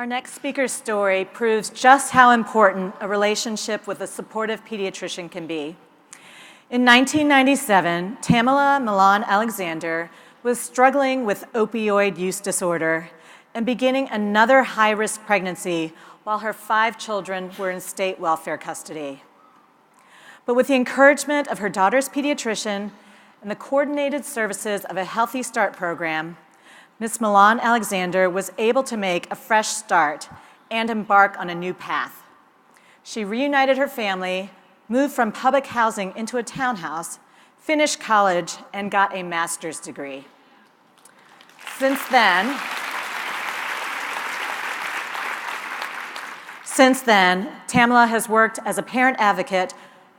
Our next speaker's story proves just how important a relationship with a supportive pediatrician can be. In 1997, Tamela Milan Alexander was struggling with opioid use disorder and beginning another high-risk pregnancy while her 5 children were in state welfare custody. But with the encouragement of her daughter's pediatrician and the coordinated services of a Healthy Start program, Ms. Milan Alexander was able to make a fresh start and embark on a new path. She reunited her family, moved from public housing into a townhouse, finished college, and got a master's degree. Since then, Tamela has worked as a parent advocate,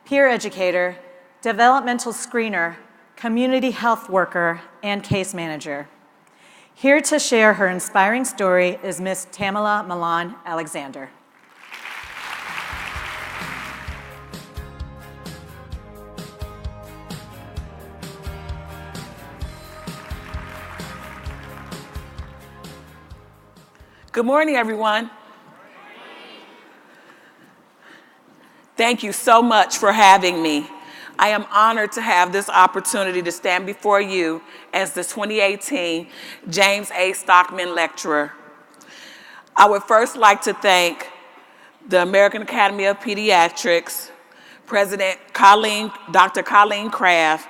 peer educator, developmental screener, community health worker, and case manager. Here to share her inspiring story is Ms. Tamela Milan Alexander. Good morning, everyone. Thank you so much for having me. I am honored to have this opportunity to stand before you as the 2018 James A. Stockman Lecturer. I would first like to thank the American Academy of Pediatrics, President Dr. Colleen Craft,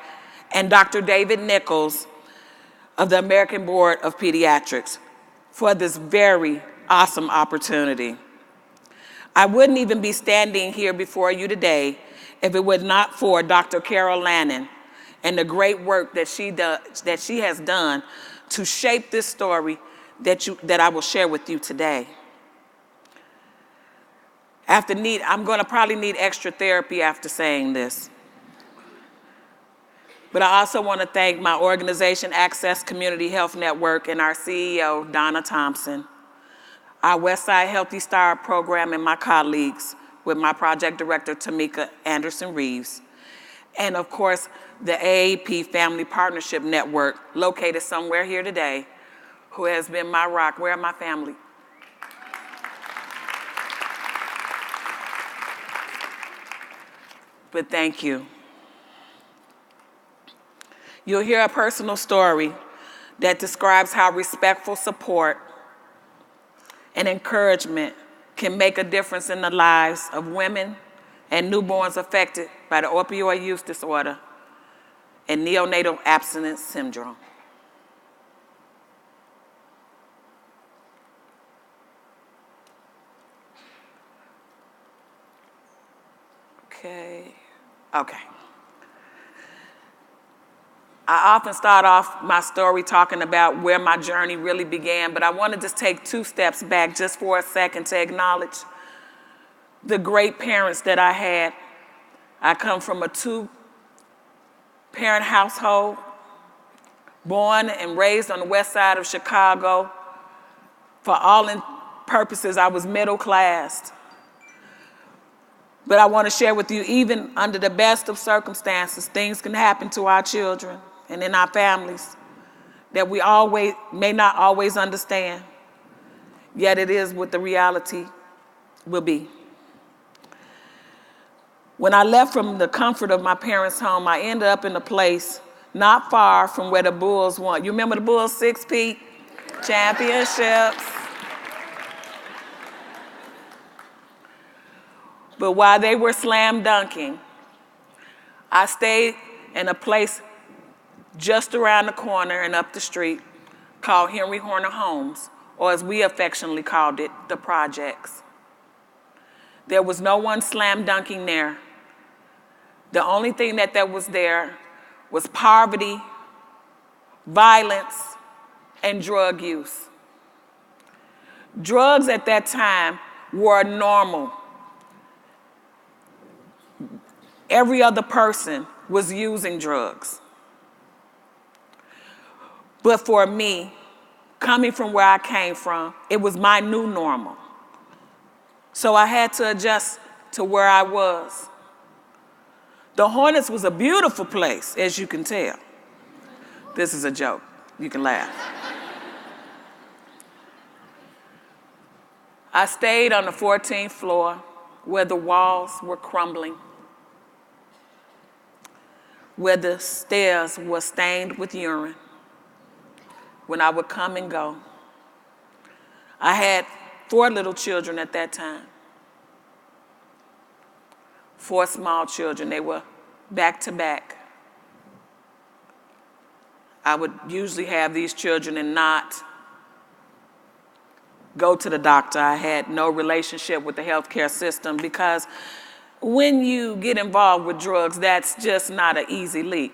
and Dr. David Nichols of the American Board of Pediatrics for this very awesome opportunity. I wouldn't even be standing here before you today if it were not for Dr. Carol Lannon and the great work that she has done to shape this story that I will share with you today. I'm going to probably need extra therapy after saying this. But I also want to thank my organization, Access Community Health Network, and our CEO, Donna Thompson, our Westside Healthy Start program, and my colleagues with my project director, Tamika Anderson-Reeves, and of course, the AAP Family Partnership Network, located somewhere here today, who has been my rock. Where are my family? But thank you. You'll hear a personal story that describes how respectful support and encouragement can make a difference in the lives of women and newborns affected by the opioid use disorder and neonatal abstinence syndrome. Okay. I often start off my story talking about where my journey really began, but I want to just take 2 steps back just for a second to acknowledge the great parents that I had. I come from a 2-parent household, born and raised on the west side of Chicago. For all purposes, I was middle class. But I want to share with you, even under the best of circumstances, things can happen to our children and in our families that we may not always understand, yet it is what the reality will be. When I left from the comfort of my parents' home, I ended up in a place not far from where the Bulls won. You remember the Bulls 6-peat championships? But while they were slam dunking, I stayed in a place just around the corner and up the street called Henry Horner Homes, or as we affectionately called it, the Projects. There was no one slam dunking there. The only thing that was there was poverty, violence, and drug use. Drugs at that time were normal. Every other person was using drugs. But for me, coming from where I came from, it was my new normal. So I had to adjust to where I was. The Hornets was a beautiful place, as you can tell. This is a joke. You can laugh. I stayed on the 14th floor where the walls were crumbling, where the stairs were stained with urine when I would come and go. I had 4 little children at that time. 4 small children. They were back to back. I would usually have these children and not go to the doctor. I had no relationship with the healthcare system because when you get involved with drugs, that's just not an easy leap.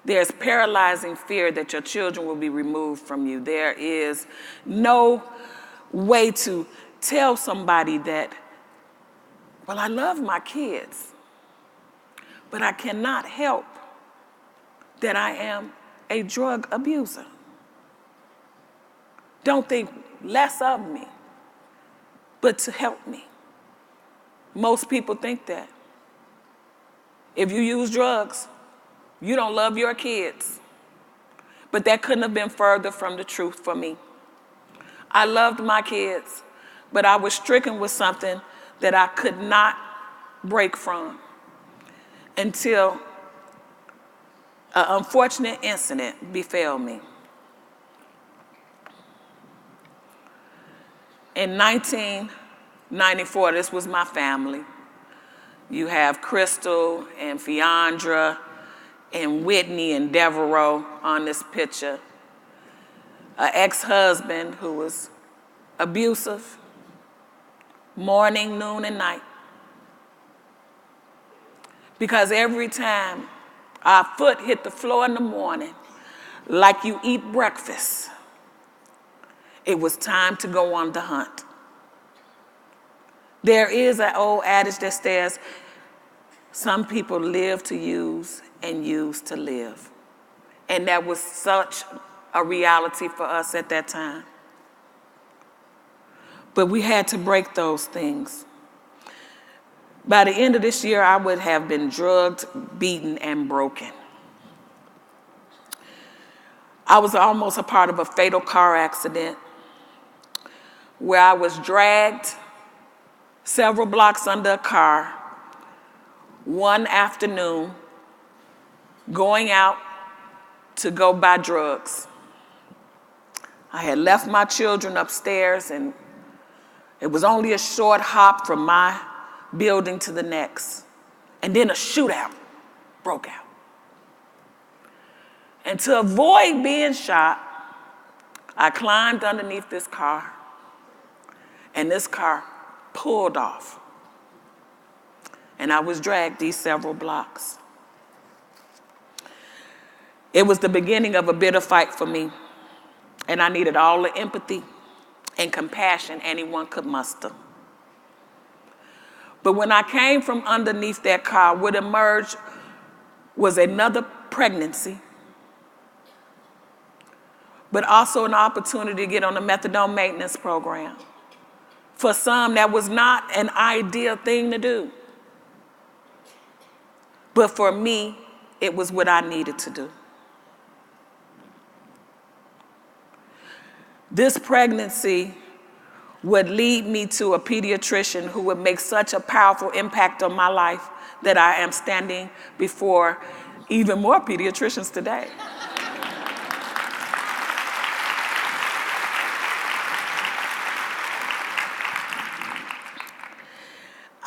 There's paralyzing fear that your children will be removed from you. There is no way to tell somebody that, well, I love my kids, but I cannot help that I am a drug abuser. Don't think less of me, but to help me. Most people think that. If you use drugs, you don't love your kids. But that couldn't have been further from the truth for me. I loved my kids, but I was stricken with something that I could not break from until an unfortunate incident befell me. In 1994, this was my family. You have Crystal and Fiandra and Whitney and Devereaux on this picture. An ex-husband who was abusive, morning, noon, and night. Because every time our foot hit the floor in the morning, like you eat breakfast, it was time to go on the hunt. There is an old adage that says, some people live to use and use to live. And that was such a reality for us at that time. But we had to break those things. By the end of this year, I would have been drugged, beaten, and broken. I was almost a part of a fatal car accident where I was dragged several blocks under a car one afternoon going out to go buy drugs. I had left my children upstairs, and it was only a short hop from my building to the next. And then a shootout broke out. And to avoid being shot, I climbed underneath this car, and this car pulled off. And I was dragged these several blocks. It was the beginning of a bitter fight for me, and I needed all the empathy and compassion anyone could muster. But when I came from underneath that car, what emerged was another pregnancy, but also an opportunity to get on the methadone maintenance program. For some, that was not an ideal thing to do. But for me, it was what I needed to do. This pregnancy would lead me to a pediatrician who would make such a powerful impact on my life that I am standing before even more pediatricians today.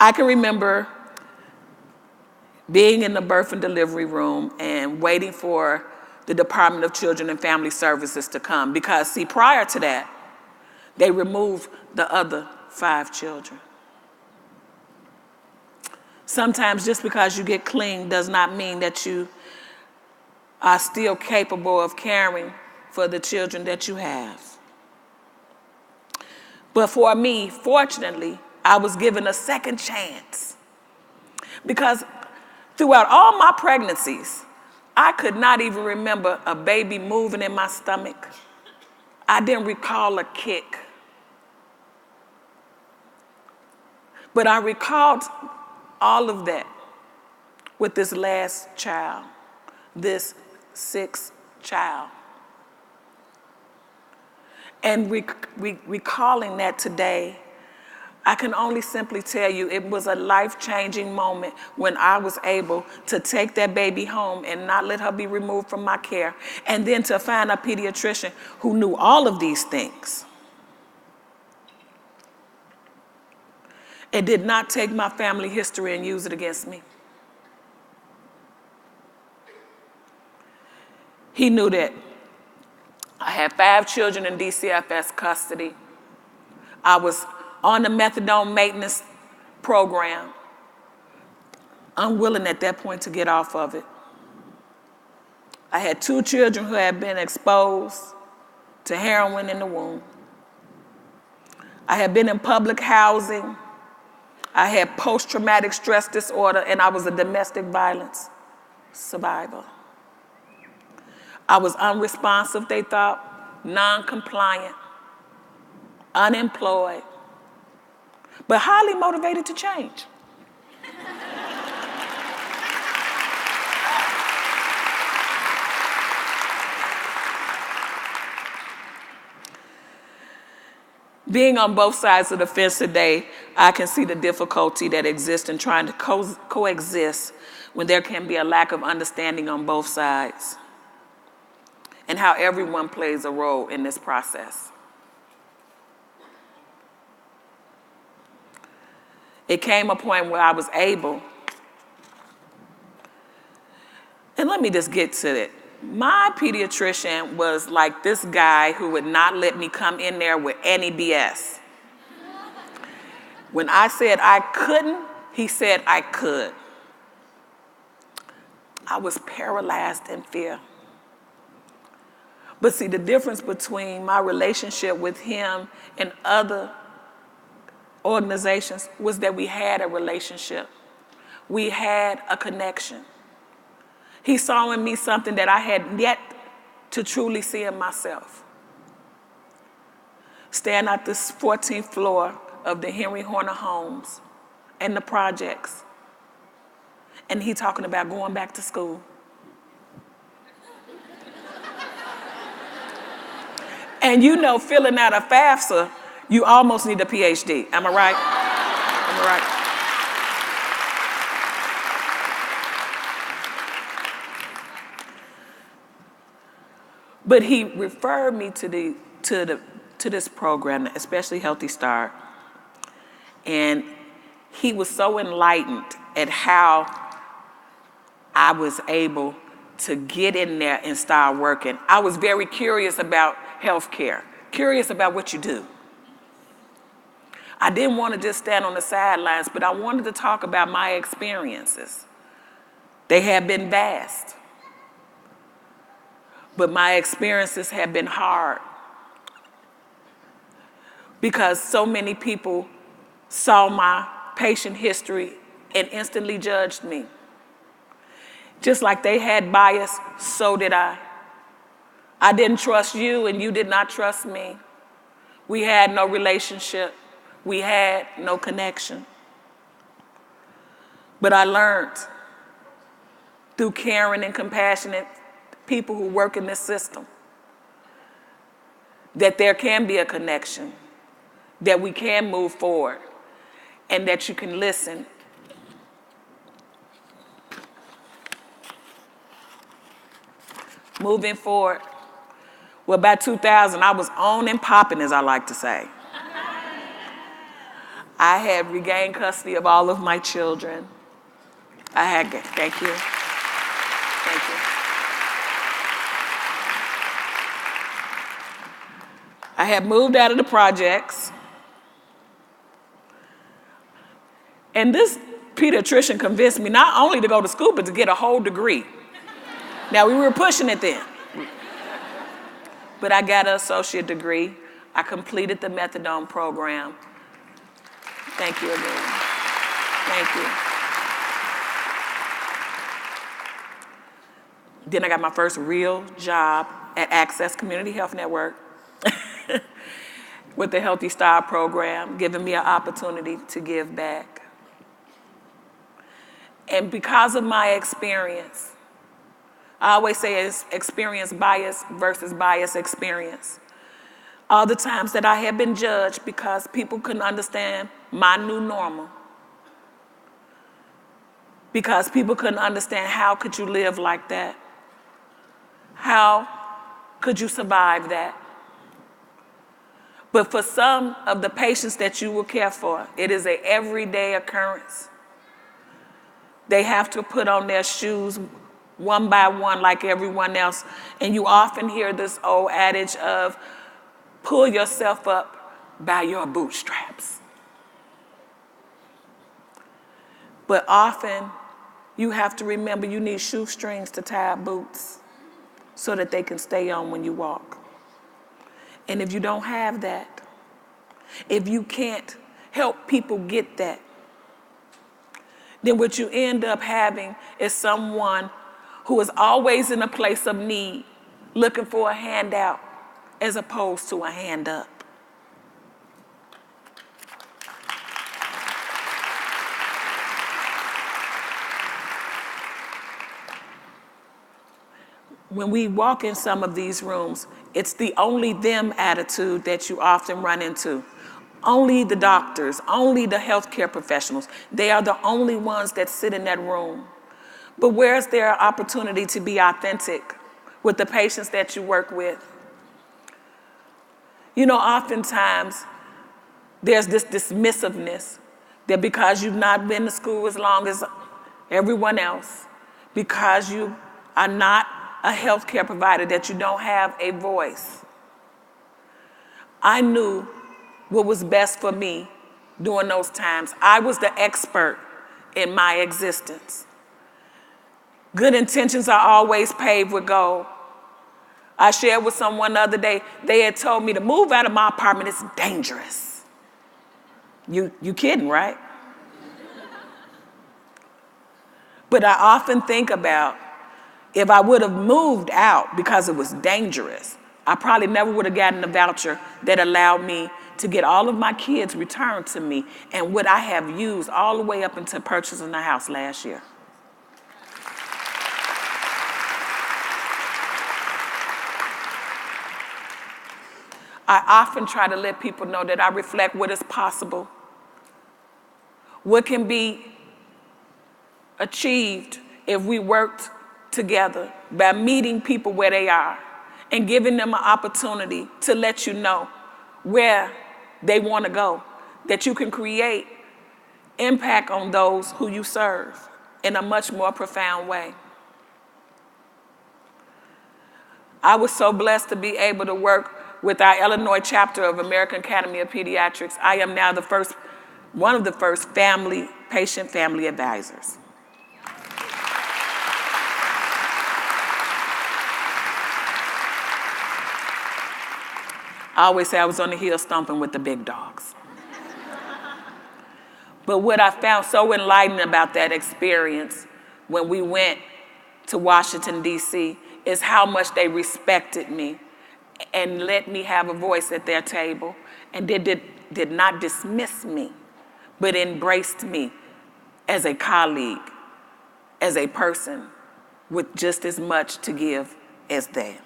I can remember being in the birth and delivery room and waiting for the Department of Children and Family Services to come because, see, prior to that, they removed the other 5 children. Sometimes just because you get clean does not mean that you are still capable of caring for the children that you have. But for me, fortunately, I was given a second chance because throughout all my pregnancies, I could not even remember a baby moving in my stomach. I didn't recall a kick. But I recalled all of that with this last child, this 6th child. And recalling that today, I can only simply tell you it was a life-changing moment when I was able to take that baby home and not let her be removed from my care, and then to find a pediatrician who knew all of these things. It did not take my family history and use it against me. He knew that I had 5 children in DCFS custody. I was on the methadone maintenance program, unwilling at that point to get off of it. I had 2 children who had been exposed to heroin in the womb. I had been in public housing. I had post-traumatic stress disorder, and I was a domestic violence survivor. I was unresponsive, they thought, non-compliant, unemployed, but highly motivated to change. Being on both sides of the fence today, I can see the difficulty that exists in trying to coexist when there can be a lack of understanding on both sides, and how everyone plays a role in this process. It came a point where I was able, and let me just get to it. My pediatrician was like this guy who would not let me come in there with any BS. When I said I couldn't, he said I could. I was paralyzed in fear. But see, the difference between my relationship with him and other organizations was that we had a relationship. We had a connection. He saw in me something that I had yet to truly see in myself. Stand at the 14th floor of the Henry Horner homes and the projects, and he talking about going back to school. And you know, filling out a FAFSA, you almost need a PhD. Am I right? Am I right? But he referred me to this program, especially Healthy Start. And he was so enlightened at how I was able to get in there and start working. I was very curious about healthcare, curious about what you do. I didn't want to just stand on the sidelines, but I wanted to talk about my experiences. They have been vast, but my experiences have been hard because so many people saw my patient history and instantly judged me. Just like they had bias, so did I. I didn't trust you and you did not trust me. We had no relationship. We had no connection. But I learned through caring and compassionate people who work in this system that there can be a connection, that we can move forward, and that you can listen. Moving forward, well, by 2000, I was on and popping, as I like to say. I had regained custody of all of my children. Thank you. Thank you. I had moved out of the projects. And this pediatrician convinced me not only to go to school, but to get a whole degree. Now, we were pushing it then. But I got an associate degree. I completed the methadone program. Thank you again. Thank you. Then I got my first real job at Access Community Health Network with the Healthy Start program, giving me an opportunity to give back. And because of my experience, I always say it's experience bias versus bias experience. All the times that I had been judged because people couldn't understand my new normal. Because people couldn't understand how could you live like that? How could you survive that? But for some of the patients that you will care for, it is an everyday occurrence. They have to put on their shoes one by one like everyone else. And you often hear this old adage of pull yourself up by your bootstraps. But often you have to remember you need shoestrings to tie up boots so that they can stay on when you walk. And if you don't have that, if you can't help people get that, then what you end up having is someone who is always in a place of need, looking for a handout as opposed to a hand up. When we walk in some of these rooms, it's the only them attitude that you often run into. Only the doctors, only the healthcare professionals, they are the only ones that sit in that room. But where's their opportunity to be authentic with the patients that you work with? You know, oftentimes there's this dismissiveness that because you've not been to school as long as everyone else, because you are not a healthcare provider, that you don't have a voice. I knew what was best for me during those times. I was the expert in my existence. Good intentions are always paved with gold. I shared with someone the other day, they had told me to move out of my apartment, it's dangerous. You kidding, right? But I often think about if I would have moved out because it was dangerous, I probably never would have gotten a voucher that allowed me to get all of my kids returned to me and what I have used all the way up into purchasing a house last year. I often try to let people know that I reflect what is possible, what can be achieved if we worked together by meeting people where they are and giving them an opportunity to let you know where they want to go, that you can create impact on those who you serve in a much more profound way. I was so blessed to be able to work with our Illinois chapter of American Academy of Pediatrics. I am now one of the first patient family advisors. I always say I was on the hill stomping with the big dogs. But what I found so enlightening about that experience when we went to Washington, D.C., is how much they respected me and let me have a voice at their table, and they did not dismiss me, but embraced me as a colleague, as a person with just as much to give as they.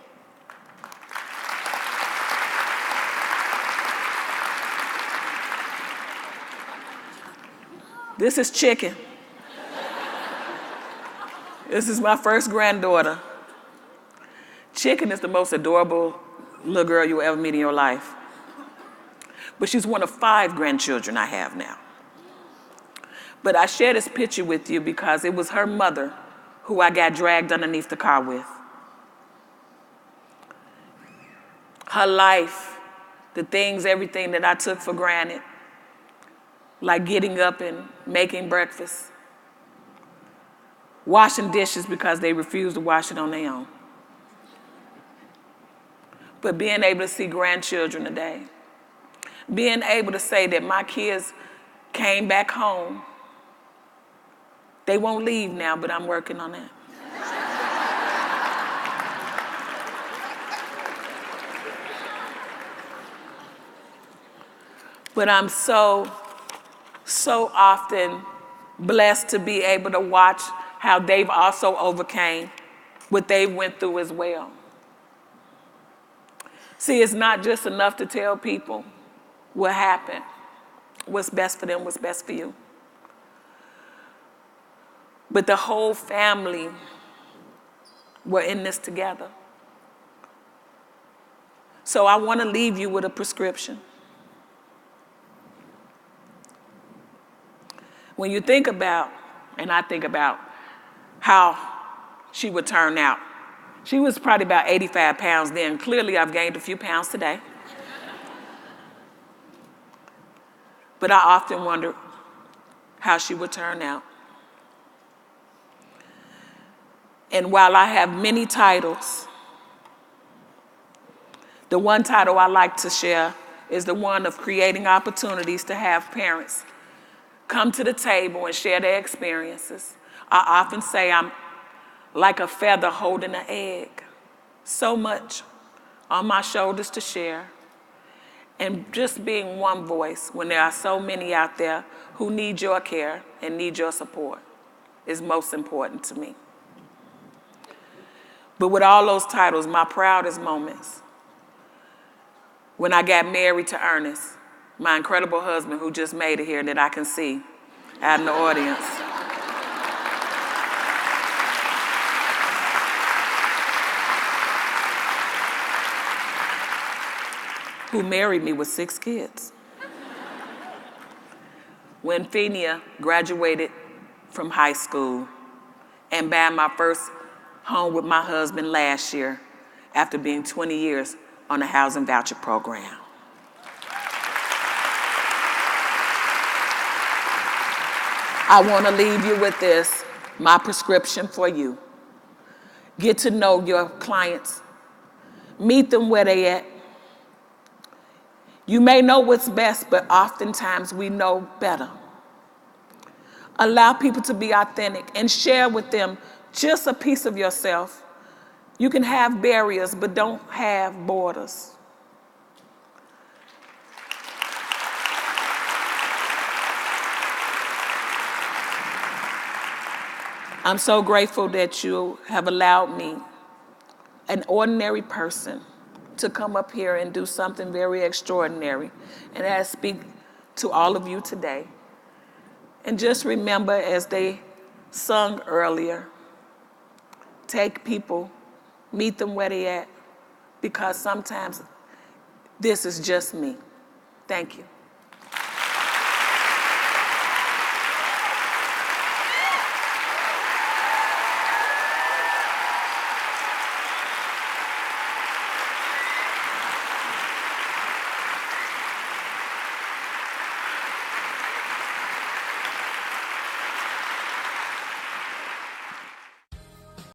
This is Chicken. This is my first granddaughter. Chicken is the most adorable little girl you'll ever meet in your life. But she's one of 5 grandchildren I have now. But I share this picture with you because it was her mother who I got dragged underneath the car with. Her life, the things, everything that I took for granted, like getting up and making breakfast, washing dishes because they refused to wash it on their own. But being able to see grandchildren today, being able to say that my kids came back home. They won't leave now, but I'm working on that. But I'm so often blessed to be able to watch how they've also overcame what they went through as well. See, it's not just enough to tell people what happened, what's best for them, what's best for you. But the whole family were in this together. So I want to leave you with a prescription. When you think about, and I think about how she would turn out, she was probably about 85 pounds then. Clearly, I've gained a few pounds today. But I often wonder how she would turn out. And while I have many titles, the one title I like to share is the one of creating opportunities to have parents come to the table and share their experiences. I often say I'm like a feather holding an egg. So much on my shoulders to share. And just being one voice when there are so many out there who need your care and need your support is most important to me. But with all those titles, my proudest moments, when I got married to Ernest, my incredible husband who just made it here that I can see out in the audience. Who married me with 6 kids. When Phenia graduated from high school and buying my first home with my husband last year after being 20 years on a housing voucher program. I want to leave you with this, my prescription for you. Get to know your clients. Meet them where they at. You may know what's best, but oftentimes we know better. Allow people to be authentic and share with them just a piece of yourself. You can have barriers, but don't have borders. I'm so grateful that you have allowed me, an ordinary person, to come up here and do something very extraordinary. And I speak to all of you today. And just remember, as they sung earlier, take people, meet them where they at, because sometimes this is just me. Thank you.